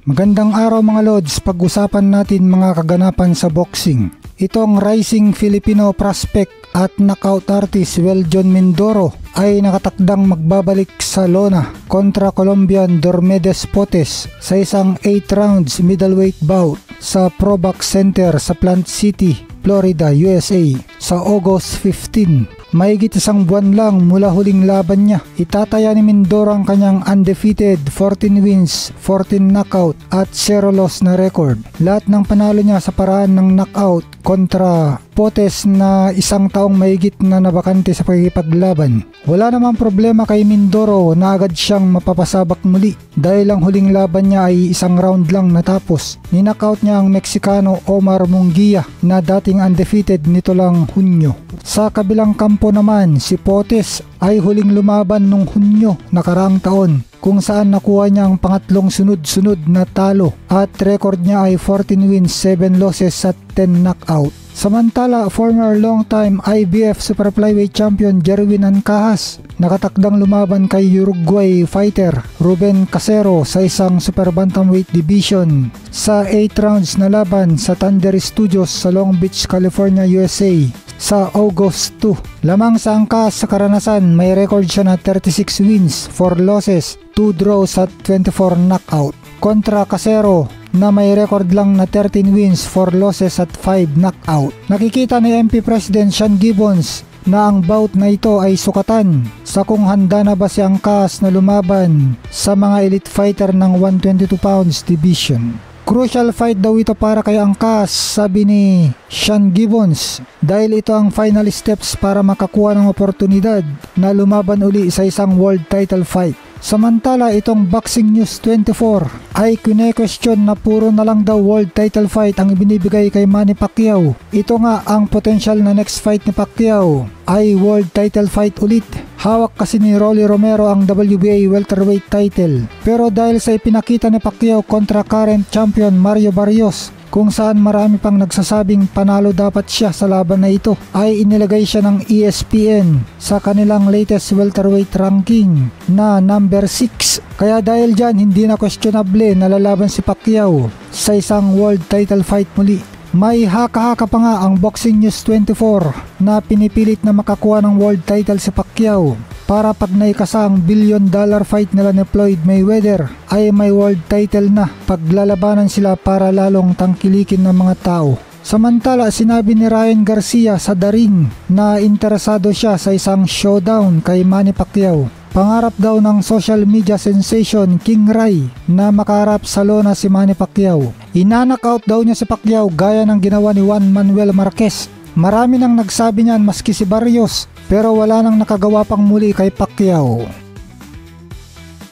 Magandang araw mga Lods, pag-usapan natin mga kaganapan sa boxing. Itong rising Filipino prospect at knockout artist Weljon Mindoro ay nakatakdang magbabalik sa lona kontra Colombian Dormedes Potes sa isang 8 rounds middleweight bout sa Probox Center sa Plant City, Florida, USA sa August 15. Mahigit isang buwan lang mula huling laban niya, itataya ni Mindoro ang kanyang undefeated 14 wins, 14 knockout at 0 loss na record. Lahat ng panalo niya sa paraan ng knockout kontra Potes na isang taong mahigit na nabakante sa pagkikipaglaban. Wala namang problema kay Mindoro na agad siyang mapapasabak muli dahil ang huling laban niya ay isang round lang natapos. Ninockout niya ang Meksikano Omar Munguia na dating undefeated nito lang Hunyo. Sa kabilang kampo naman, si Potes ay huling lumaban nung Hunyo nakaraang taon kung saan nakuha niya ang pangatlong sunod-sunod na talo at record niya ay 14 wins, 7 losses at 10 knockout. Samantala, former long-time IBF Super Flyweight Champion Jerwin Ancajas nakatakdang lumaban kay Uruguay fighter Ruben Casero sa isang super bantamweight division sa 8 rounds na laban sa Thunder Studios sa Long Beach, California, USA sa August 2. Lamang sa angkas sa karanasan, may record siya na 36 wins, 4 losses, 2 draws at 24 knockout. Kontra Casero na may record lang na 13 wins, 4 losses at 5 knockout. Nakikita ni MP President Sean Gibbons na ang bout na ito ay sukatan sa kung handa na ba si Angkas na lumaban sa mga elite fighter ng 122 pounds division. Crucial fight daw ito para kay Angkas, sabi ni Sean Gibbons, dahil ito ang final steps para makakuha ng oportunidad na lumaban uli sa isang world title fight. Samantala, itong Boxing News 24 ay kine-question na puro na lang daw world title fight ang ibinibigay kay Manny Pacquiao. Ito nga ang potential na next fight ni Pacquiao ay world title fight ulit. Hawak kasi ni Rolly Romero ang WBA welterweight title. Pero dahil sa ipinakita ni Pacquiao kontra current champion Mario Barrios, kung saan marami pang nagsasabing panalo dapat siya sa laban na ito, ay inilagay siya ng ESPN sa kanilang latest welterweight ranking na number 6. Kaya dahil dyan, hindi na questionable na lalaban si Pacquiao sa isang world title fight muli. May haka-haka pa nga ang Boxing News 24 na pinipilit na makakuha ng world title si Pacquiao para pag naikasang $1 billion fight nila ni Floyd Mayweather ay may world title na paglalabanan sila para lalong tangkilikin ng mga tao. Samantala, sinabi ni Ryan Garcia sa The Ring na interesado siya sa isang showdown kay Manny Pacquiao. Pangarap daw ng social media sensation King Ray na makaharap sa lona si Manny Pacquiao. Ina-knockout daw niya si Pacquiao gaya ng ginawa ni Juan Manuel Marquez. Marami nang nagsabi niyan maski si Barrios, pero wala nang nakagawa pang muli kay Pacquiao.